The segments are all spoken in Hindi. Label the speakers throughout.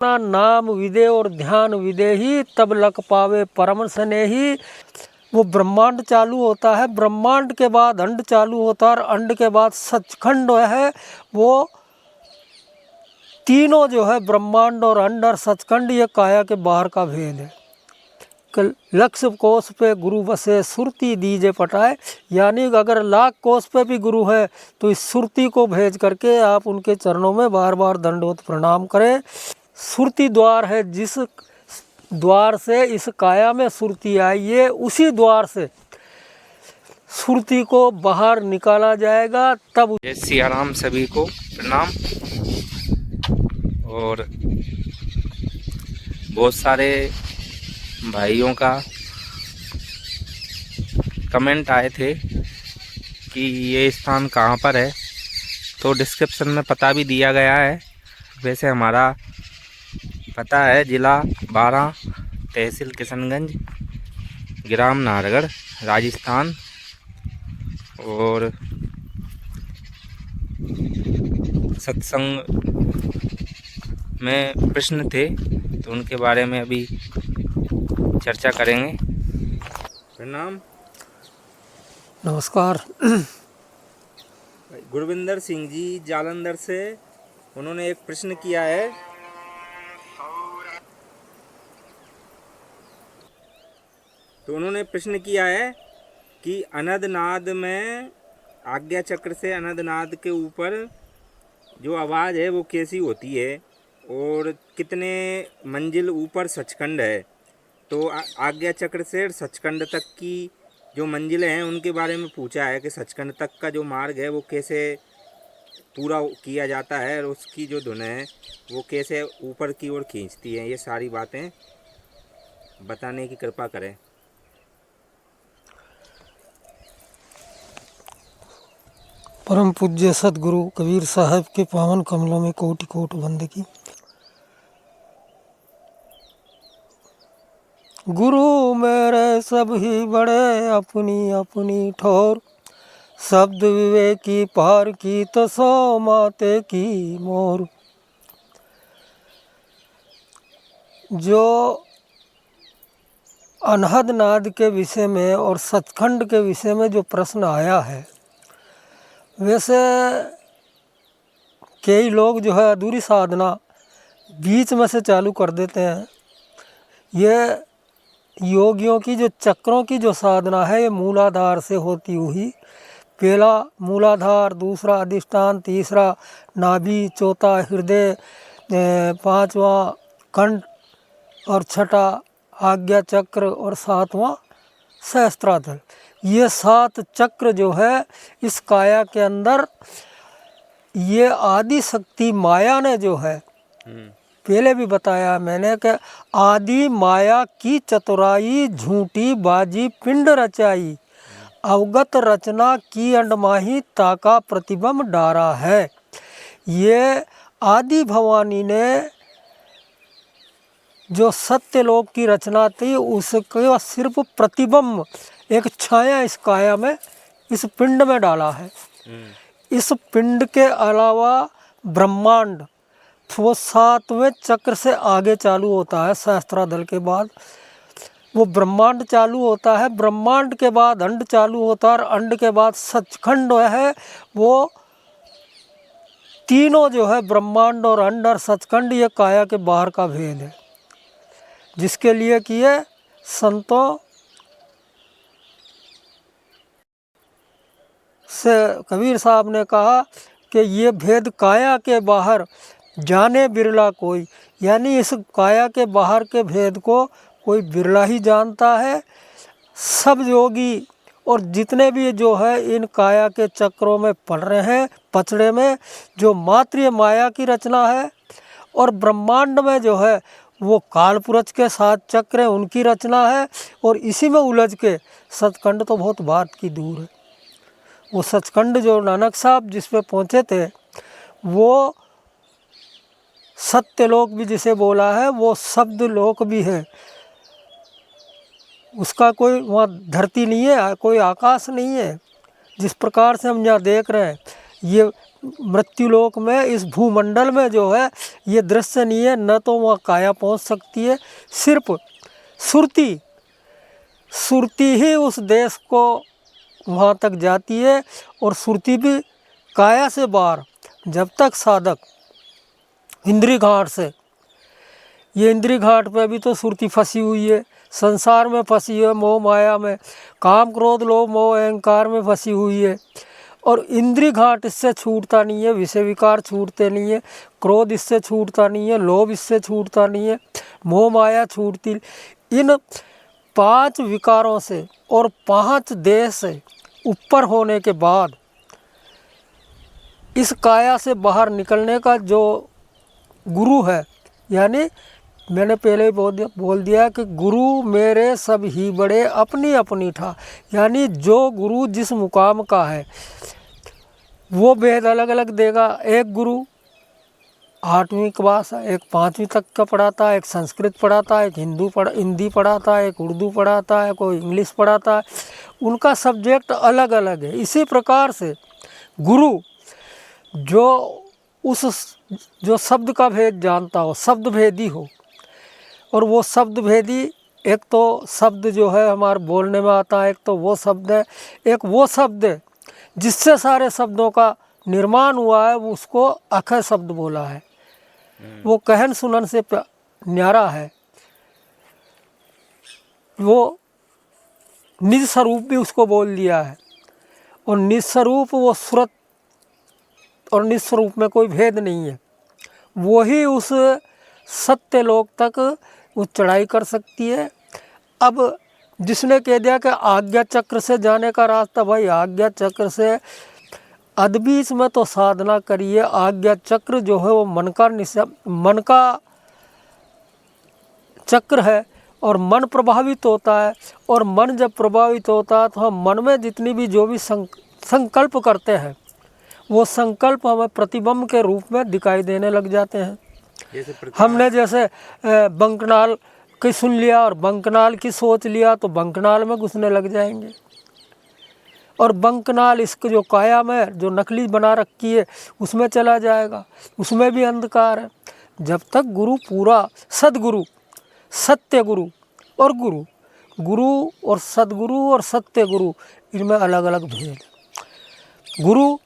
Speaker 1: नाम विदे और ध्यान विदे ही तब लग पावे परम स्नेही। वो ब्रह्मांड चालू होता है, ब्रह्मांड के बाद अंड चालू होता है और अंड के बाद सचखंड है। वो तीनों जो है ब्रह्मांड और अंड और सचखंड ये काया के बाहर का भेद है। लक्ष्य कोष पे गुरु बसे सुरती दीजे पटाए, यानी अगर लाख कोष पे भी गुरु है तो इस सुरती को भेज करके आप उनके चरणों में बार बार दंडवत प्रणाम करें। सुरती द्वार है, जिस द्वार से इस काया में सुरती आई है उसी द्वार से सुरती को बाहर निकाला जाएगा। तब
Speaker 2: जय सिया राम, सभी को प्रणाम। और बहुत सारे भाइयों का कमेंट आए थे कि ये स्थान कहाँ पर है, तो डिस्क्रिप्शन में पता भी दिया गया है। वैसे हमारा पता है जिला बारां, तहसील किशनगंज, ग्राम नाहरगढ़, राजस्थान। और सत्संग में प्रश्न थे तो उनके बारे में अभी चर्चा करेंगे। प्रणाम।
Speaker 1: नमस्कार।
Speaker 2: गुरविंदर सिंह जी जालंधर से, उन्होंने एक प्रश्न किया है। तो उन्होंने प्रश्न किया है कि अनदनाद में आज्ञा चक्र से अनदनाद के ऊपर जो आवाज़ है वो कैसी होती है और कितने मंजिल ऊपर सचखंड है। तो आज्ञा चक्र से सचखंड तक की जो मंजिलें हैं उनके बारे में पूछा है कि सचखंड तक का जो मार्ग है वो कैसे पूरा किया जाता है और उसकी जो धुन है वो कैसे ऊपर की ओर खींचती है। ये सारी बातें बताने की कृपा करें।
Speaker 1: परम पूज्य सदगुरु कबीर साहब के पावन कमलों में कोटि कोटि बंदगी। गुरु मेरे सब ही बड़े अपनी अपनी ठोर, शब्द विवेकी पार की तो सो माते की मोर। जो अनहद नाद के विषय में और सचखंड के विषय में जो प्रश्न आया है, वैसे कई लोग जो है अधूरी साधना बीच में से चालू कर देते हैं। ये योगियों की जो चक्रों की जो साधना है ये मूलाधार से होती हुई, पहला मूलाधार, दूसरा अधिष्ठान, तीसरा नाभि, चौथा हृदय, पांचवा कंठ और छठा आज्ञा चक्र और सातवां सहस्त्राधर। ये 7 चक्र जो है इस काया के अंदर, ये आदि शक्ति माया ने जो है, पहले भी बताया मैंने कि आदि माया की चतुराई झूठी बाजी पिंड रचाई, अवगत रचना की अंडमाही ताका प्रतिबंब डारा है। ये आदि भवानी ने जो सत्यलोक की रचना थी उसका सिर्फ प्रतिबंब, एक छाया इस काया में, इस पिंड में डाला है। इस पिंड के अलावा ब्रह्मांड वो 7वें चक्र से आगे चालू होता है। सहस्त्रादल के बाद वो ब्रह्मांड चालू होता है, ब्रह्मांड के बाद अंड चालू होता है और अंड के बाद सचखंड है। वो तीनों जो है ब्रह्मांड और अंड और सचखंड ये काया के बाहर का भेद है, जिसके लिए कि ये संतों से कबीर साहब ने कहा कि ये भेद काया के बाहर जाने बिरला कोई, यानी इस काया के बाहर के भेद को कोई बिरला ही जानता है। सब योगी और जितने भी जो है इन काया के चक्रों में पड़ रहे हैं, पचड़े में जो मातृ माया की रचना है, और ब्रह्मांड में जो है वो कालपुरुष के 7 चक्र हैं, उनकी रचना है। और इसी में उलझ के सचखंड तो बहुत बात की दूर है। वो सचखंड जो नानक साहब जिस पे पहुँचे थे वो सत्यलोक भी जिसे बोला है, वो शब्द लोक भी है। उसका कोई वहाँ धरती नहीं है, कोई आकाश नहीं है। जिस प्रकार से हम यहाँ देख रहे हैं ये मृत्युलोक में, इस भूमंडल में जो है ये दृश्य नहीं है, न तो वहाँ काया पहुँच सकती है। सिर्फ सुरती ही उस देश को वहाँ तक जाती है, और सुरती भी काया से बाहर। जब तक साधक इंद्री घाट से, ये इंद्री घाट पे भी तो सुरती फंसी हुई है, संसार में फंसी है, मोह माया में, काम क्रोध लोभ मोह अहंकार में फंसी हुई है। और इंद्री घाट इससे छूटता नहीं है, विषय विकार छूटते नहीं है, क्रोध इससे छूटता नहीं है, लोभ इससे छूटता नहीं है, मोह माया छूटती। इन 5 विकारों से और 5 देह से ऊपर होने के बाद इस काया से बाहर निकलने का जो गुरु है, यानी मैंने पहले ही बोल दिया कि गुरु मेरे सब ही बड़े अपनी अपनी ठा, यानी जो गुरु जिस मुकाम का है वो वेद अलग अलग देगा। एक गुरु 8वीं क्लास, एक 5वीं तक का पढ़ाता है, एक संस्कृत पढ़ाता है, एक हिंदी पढ़ाता है, एक उर्दू पढ़ाता है, कोई इंग्लिश पढ़ाता है, उनका सब्जेक्ट अलग अलग है। इसी प्रकार से गुरु जो शब्द का भेद जानता हो, शब्द भेदी हो, और वो शब्द भेदी, एक तो शब्द जो है हमारे बोलने में आता है, एक तो वो शब्द है, एक वो शब्द है जिससे सारे शब्दों का निर्माण हुआ है, उसको अक्षय शब्द बोला है। वो कहन सुनन से न्यारा है, वो निज स्वरूप भी उसको बोल दिया है। और निज स्वरूप वो सूरत और निज स्वरूप में कोई भेद नहीं है। वही उस सत्य लोक तक वो चढ़ाई कर सकती है। अब जिसने कह दिया कि आज्ञा चक्र से जाने का रास्ता, भाई आज्ञा चक्र से अदबीच में तो साधना करिए। आज्ञा चक्र जो है वो मन का चक्र है, और मन प्रभावित होता है, और मन जब प्रभावित होता है तो हम मन में जितनी भी जो भी संकल्प करते हैं, वो संकल्प हमें प्रतिबिंब के रूप में दिखाई देने लग जाते हैं। हमने जैसे बंकनाल की सुन लिया और बंकनाल की सोच लिया तो बंकनाल में घुसने लग जाएंगे, और बंकनाल इसको जो काया में जो नकली बना रखी है उसमें चला जाएगा, उसमें भी अंधकार है। जब तक गुरु पूरा सदगुरु, सत्य गुरु और गुरु और सदगुरु और सत्य गुरु, इनमें अलग अलग भेद है। गुरु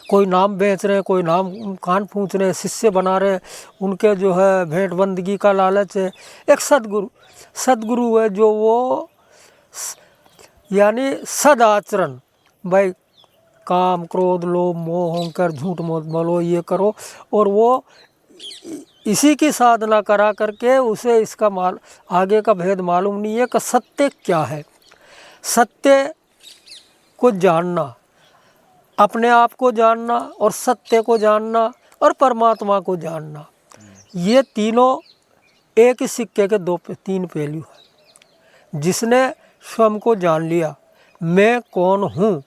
Speaker 1: कोई नाम बेच रहे हैं, कोई नाम कान पूछ रहे हैं, शिष्य बना रहे हैं, उनके जो है भेंट बंदगी का लालच है। एक सदगुरु है जो वो यानी सद आचरण, भाई काम क्रोध लोभ मोह अहंकार झूठ मत बोलो, ये करो, और वो इसी की साधना करा करके उसे इसका आगे का भेद मालूम नहीं है कि सत्य क्या है। सत्य को जानना, अपने आप को जानना, और सत्य को जानना, और परमात्मा को जानना, ये तीनों एक ही सिक्के के 3 पहलू हैं। जिसने स्वयं को जान लिया, मैं कौन हूँ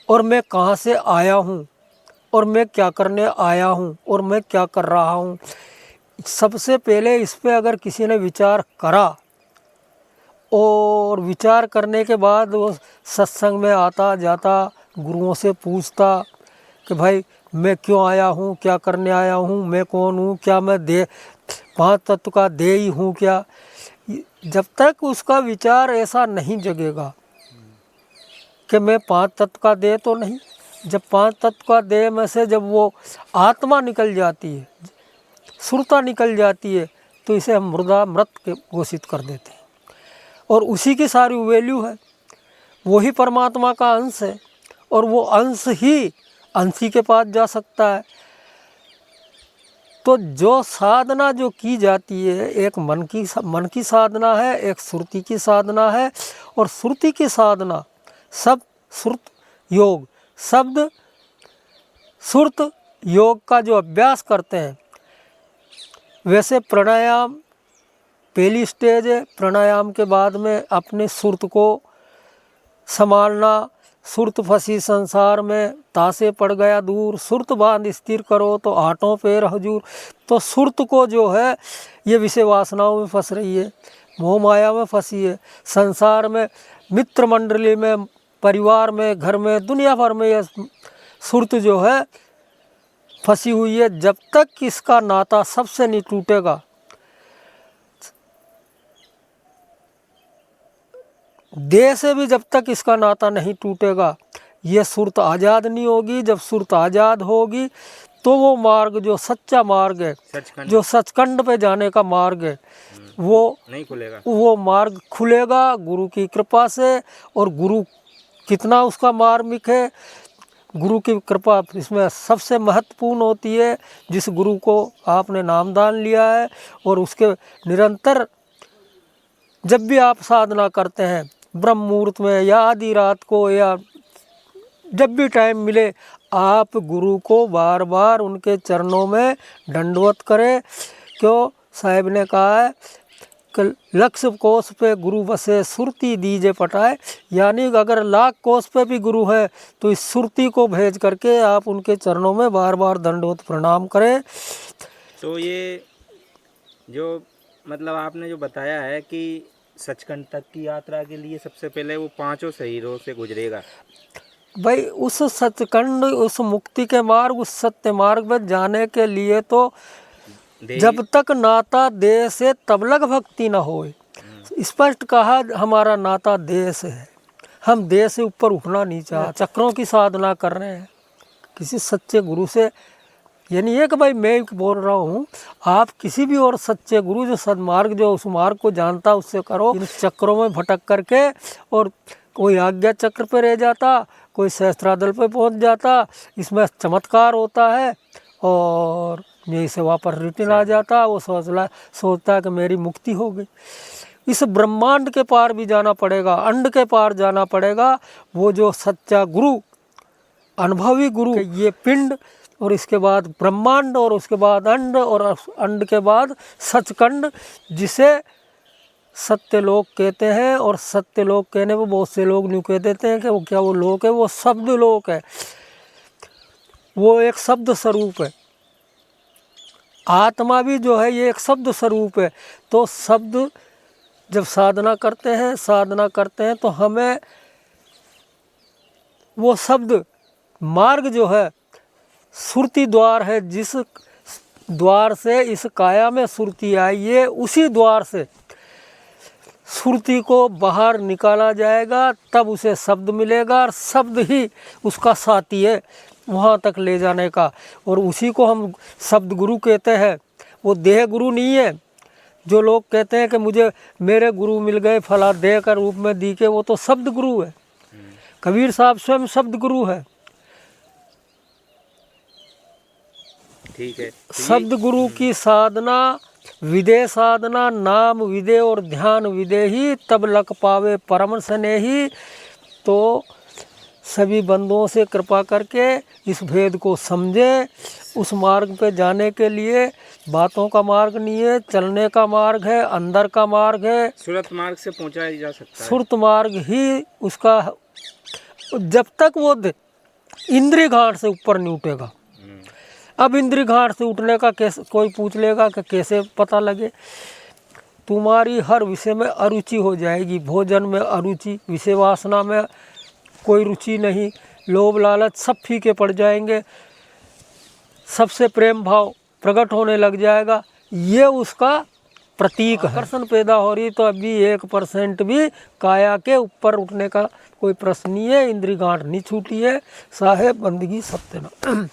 Speaker 1: और मैं कहाँ से आया हूँ और मैं क्या करने आया हूँ और मैं क्या कर रहा हूँ, सबसे पहले इस पे अगर किसी ने विचार करा, और विचार करने के बाद वो सत्संग में आता जाता, गुरुओं से पूछता कि भाई मैं क्यों आया हूँ, क्या करने आया हूँ, मैं कौन हूँ, क्या मैं 5 तत्व का देही हूँ क्या। जब तक उसका विचार ऐसा नहीं जगेगा कि मैं 5 तत्व का देह तो नहीं, जब 5 तत्व का देह में से जब वो आत्मा निकल जाती है, सुरता निकल जाती है, तो इसे हम मृत घोषित कर देते हैं। और उसी की सारी वैल्यू है, वही परमात्मा का अंश है, और वो अंश ही अंशी के पास जा सकता है। तो जो साधना जो की जाती है, एक मन की साधना है, एक सुरती की साधना है, और सुरती की साधना सब सुरत योग, शब्द सुरत योग का जो अभ्यास करते हैं, वैसे प्राणायाम पहली स्टेज है। प्राणायाम के बाद में अपने सुरत को संभालना, सुरत फंसी संसार में तासे पड़ गया दूर, सुरत बांध स्थिर करो तो आठों पैर हजूर। तो सुरत को जो है ये विषय वासनाओं में फंस रही है, मोह माया में फंसी है, संसार में, मित्र मंडली में, परिवार में, घर में, दुनिया भर में ये सुरत जो है फंसी हुई है। जब तक इसका नाता सबसे नहीं टूटेगा, देह से भी जब तक इसका नाता नहीं टूटेगा, ये सुरत आज़ाद नहीं होगी। जब सुरत आज़ाद होगी तो वो मार्ग जो सच्चा मार्ग है,
Speaker 2: सचखंड
Speaker 1: जो सचखंड पे जाने का मार्ग है, वो
Speaker 2: नहीं खुलेगा।
Speaker 1: वो मार्ग खुलेगा गुरु की कृपा से। और गुरु कितना उसका मार्मिक है, गुरु की कृपा इसमें सबसे महत्वपूर्ण होती है। जिस गुरु को आपने नामदान लिया है और उसके निरंतर जब भी आप साधना करते हैं, ब्रह्म मुहूर्त में या आधी रात को या जब भी टाइम मिले, आप गुरु को बार बार उनके चरणों में दंडवत करें। क्यों? साहिब ने कहा है कि लक्ष्य कोष पे गुरु बसे सुरती दीजे पटाए, यानी अगर लाख कोष पे भी गुरु है तो इस सुरती को भेज करके आप उनके चरणों में बार बार दंडवत प्रणाम करें।
Speaker 2: तो ये जो मतलब आपने जो बताया है कि सचखंड तक की यात्रा के लिए सबसे पहले वो 5 शरीरों से गुजरेगा।
Speaker 1: भाई उस सचखंड, उस मुक्ति के मार्ग, उस सत्य मार्ग में जाने के लिए तो जब तक नाता देह से तब लग भक्ति न होए। स्पष्ट कहा हमारा नाता देह से है, हम देह से ऊपर उठना नहीं चाहते, चक्रों की साधना कर रहे हैं किसी सच्चे गुरु से। ये नहीं है कि भाई मैं बोल रहा हूँ, आप किसी भी और सच्चे गुरु जो सदमार्ग, जो उस मार्ग को जानता उससे करो। इन चक्रों में भटक करके और कोई आज्ञा चक्र पे रह जाता, कोई सहस्त्रादल पे पहुँच जाता, इसमें चमत्कार होता है और यही से वापस रिटर्न आ जाता। वो सोचता है कि मेरी मुक्ति हो गई। इस ब्रह्मांड के पार भी जाना पड़ेगा, अंड के पार जाना पड़ेगा। वो जो सच्चा गुरु, अनुभवी गुरु, ये पिंड और इसके बाद ब्रह्मांड और उसके बाद अंड और अंड के बाद सचखंड, जिसे सत्य लोक कहते हैं। और सत्य लोक कहने पर बहुत से लोग यूँ कह देते हैं कि वो क्या वो लोक है, वो शब्द लोक है, वो एक शब्द स्वरूप है। आत्मा भी जो है ये एक शब्द स्वरूप है। तो शब्द जब साधना करते हैं तो हमें वो शब्द मार्ग जो है, सुरती द्वार है, जिस द्वार से इस काया में सुरती आई है, उसी द्वार से सुरती को बाहर निकाला जाएगा, तब उसे शब्द मिलेगा। और शब्द ही उसका साथी है वहाँ तक ले जाने का, और उसी को हम शब्द गुरु कहते हैं। वो देह गुरु नहीं है। जो लोग कहते हैं कि मुझे मेरे गुरु मिल गए फला देह का रूप में दिखे, वो तो शब्द गुरु है। कबीर साहब स्वयं शब्द गुरु है।
Speaker 2: ठीक है।
Speaker 1: शब्द गुरु की साधना, विदे साधना, नाम विदे और ध्यान विदे ही तब लग पावे परम स्नेही। तो सभी बंदों से कृपा करके इस भेद को समझें। उस मार्ग पे जाने के लिए बातों का मार्ग नहीं है, चलने का मार्ग है, अंदर का मार्ग है।
Speaker 2: सुरत मार्ग से पहुंचाया जा सकता है।
Speaker 1: सुरत मार्ग ही उसका, जब तक वो इंद्रिय घाट से ऊपर नहीं उठेगा। अब इंद्रिय घाट से उठने का कैसे, कोई पूछ लेगा कि कैसे पता लगे। तुम्हारी हर विषय में अरुचि हो जाएगी। भोजन में अरुचि, विषय वासना में कोई रुचि नहीं, लोभ लालच सब फीके पड़ जाएंगे, सबसे प्रेम भाव प्रकट होने लग जाएगा। ये उसका प्रतीक है। आकर्षण पैदा हो रही तो अभी 1% भी काया के ऊपर उठने का कोई प्रश्न नहीं है। इंद्रिय गांठ नहीं छूटी है। साहेब बंदगी सत्य ना।